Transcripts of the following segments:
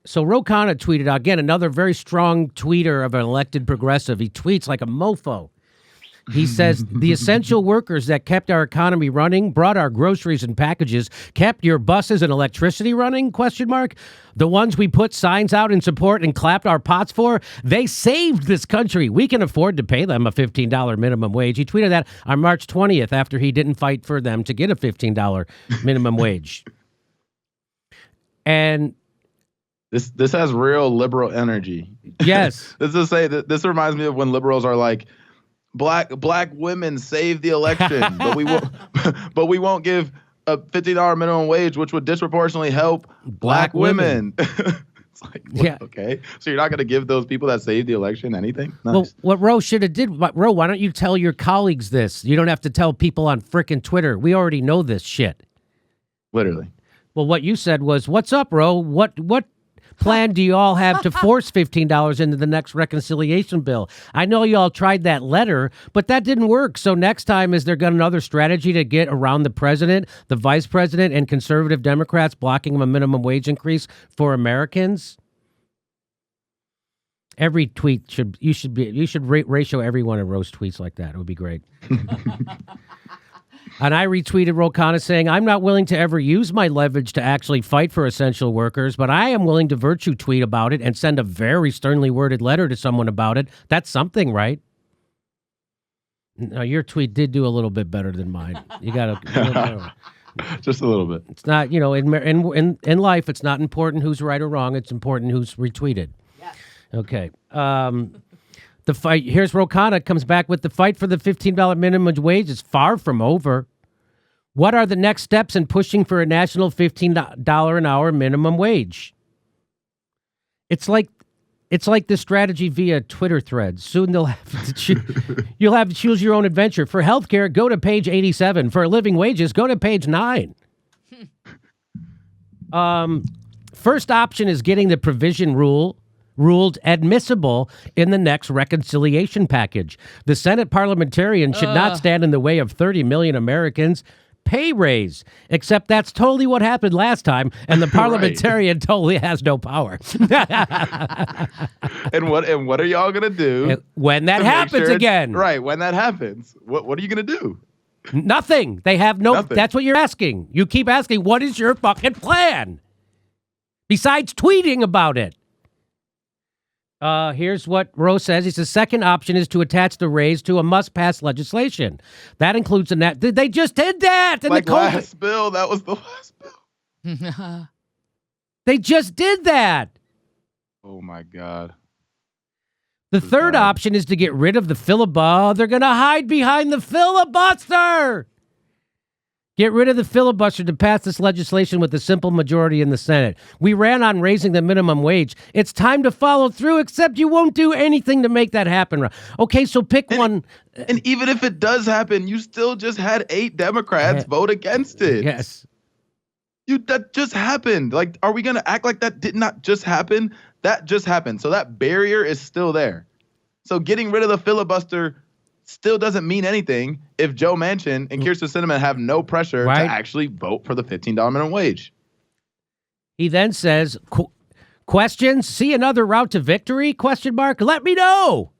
So Ro Khanna tweeted out, again, another very strong tweeter of an elected progressive. He tweets like a mofo. He says, the essential workers that kept our economy running, brought our groceries and packages, kept your buses and electricity running, ? The ones we put signs out in support and clapped our pots for, they saved this country. We can afford to pay them a $15 minimum wage. He tweeted that on March 20th after he didn't fight for them to get a $15 minimum wage. And this has real liberal energy. Yes. This reminds me of when liberals are like, Black women save the election, but we won't give a $50 minimum wage, which would disproportionately help black women. It's like, yeah, okay. So you're not going to give those people that saved the election anything? Nice. Well, what Ro should have did, Ro, why don't you tell your colleagues this? You don't have to tell people on frickin' Twitter. We already know this shit. Literally. Well, what you said was, "What's up, Ro? What plan do you all have to force $15 into the next reconciliation bill? I know you all tried that letter, but that didn't work. So next time, is there another strategy to get around the president, the vice president, and conservative Democrats blocking a minimum wage increase for Americans?" Every tweet you should ratio every one of Ro's tweets like that. It would be great. And I retweeted Ro Khanna saying, "I'm not willing to ever use my leverage to actually fight for essential workers, but I am willing to virtue tweet about it and send a very sternly worded letter to someone about it. That's something, right?" Now, your tweet did do a little bit better than mine. You got to just a little bit. It's not, in life, it's not important who's right or wrong. It's important who's retweeted. Yeah. Okay. The fight, here's Ro Khanna comes back with the fight for the $15 minimum wage is far from over. What are the next steps in pushing for a national $15 an hour minimum wage? It's like the strategy via Twitter threads. Soon you'll have to choose your own adventure. For healthcare, go to page 87. For living wages, go to page 9. First option is getting the provision ruled admissible in the next reconciliation package. The Senate parliamentarian should not stand in the way of 30 million Americans' pay raise, except that's totally what happened last time, and the parliamentarian totally has no power. And what are y'all gonna do when that happens again? Right, when that happens, what are you gonna do? Nothing. They have nothing. That's what you're asking. You keep asking, what is your fucking plan? Besides tweeting about it. Here's what Ro says. He says, second option is to attach the raise to a must-pass legislation. That includes they just did that. In the last bill. That was the last bill. They just did that. Oh, my God. The third option is to get rid of the filibuster. They're going to hide behind the filibuster. Get rid of the filibuster to pass this legislation with a simple majority in the Senate. We ran on raising the minimum wage. It's time to follow through, except you won't do anything to make that happen. Okay, so pick one. And even if it does happen, you still just had 8 Democrats vote against it. Yes. That just happened. Like, are we going to act like that did not just happen? That just happened. So that barrier is still there. So getting rid of the filibuster still doesn't mean anything if Joe Manchin and Kyrsten Sinema have no pressure to actually vote for the $15 minimum wage. He then says, questions? See another route to victory? ? Let me know.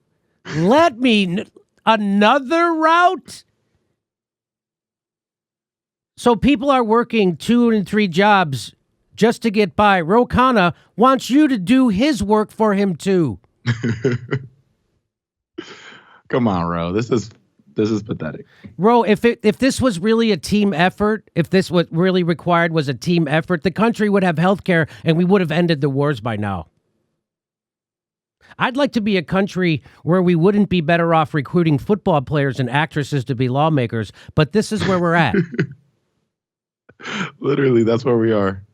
Another route? So people are working 2 and 3 jobs just to get by. Ro Khanna wants you to do his work for him too. Come on, Ro. This is pathetic. Ro, if this was really a team effort, if this what really required was a team effort, the country would have health care and we would have ended the wars by now. I'd like to be a country where we wouldn't be better off recruiting football players and actresses to be lawmakers, but this is where we're at. Literally, that's where we are.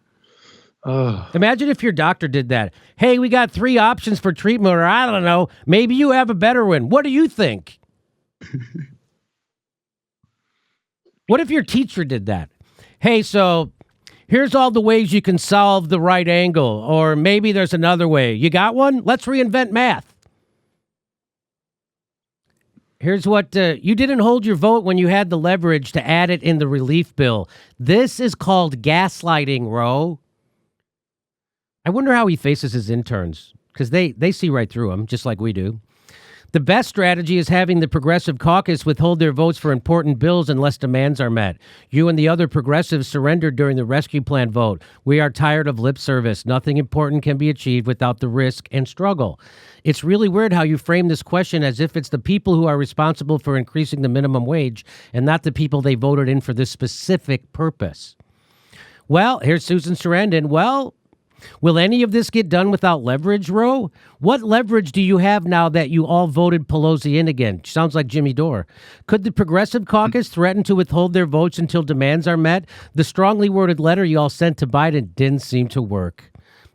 Imagine if your doctor did that. Hey, we got 3 options for treatment, or I don't know, maybe you have a better one. What do you think? What if your teacher did that? Hey, so here's all the ways you can solve the right angle, or maybe there's another way. You got one? Let's reinvent math. Here's what, you didn't hold your vote when you had the leverage to add it in the relief bill. This is called gaslighting, Ro. I wonder how he faces his interns, because they see right through him, just like we do. The best strategy is having the Progressive Caucus withhold their votes for important bills unless demands are met. You and the other progressives surrendered during the rescue plan vote. We are tired of lip service. Nothing important can be achieved without the risk and struggle. It's really weird how you frame this question as if it's the people who are responsible for increasing the minimum wage and not the people they voted in for this specific purpose. Well, here's Susan Sarandon. Well, will any of this get done without leverage, Ro? What leverage do you have now that you all voted Pelosi in again? Sounds like Jimmy Dore. Could the Progressive Caucus threaten to withhold their votes until demands are met? The strongly worded letter you all sent to Biden didn't seem to work.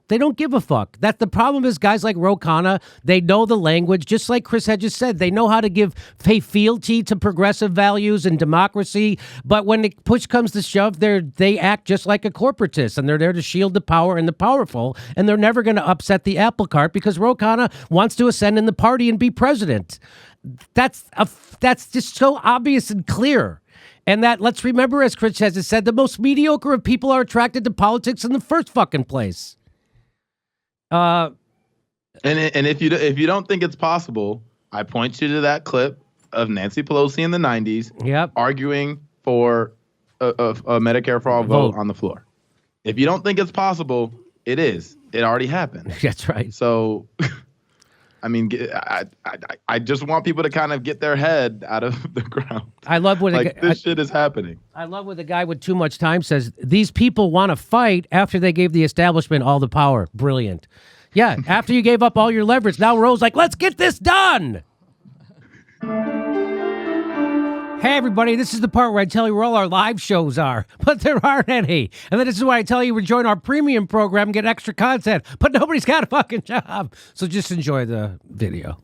They don't give a fuck. That's the problem is guys like Khanna, they know the language, just like Chris had just said. They know how to give fealty to progressive values and democracy, but when the push comes to shove, they act just like a corporatist, and they're there to shield the power and the powerful, and they're never going to upset the apple cart because Khanna wants to ascend in the party and be president. That's just so obvious and clear. And that, let's remember, as Chris has said, the most mediocre of people are attracted to politics in the first fucking place. And if you don't think it's possible, I point you to that clip of Nancy Pelosi in the 90s arguing for a Medicare for all vote on the floor. If you don't think it's possible, it is. It already happened. That's right. So, I mean, I just want people to kind of get their head out of the ground. I love when this shit is happening. I love when the guy with too much time says, these people want to fight after they gave the establishment all the power. Brilliant. Yeah, after you gave up all your leverage, now Roe's like, let's get this done. Hey, everybody, this is the part where I tell you where all our live shows are, but there aren't any. And then this is why I tell you to join our premium program and get extra content, but nobody's got a fucking job. So just enjoy the video.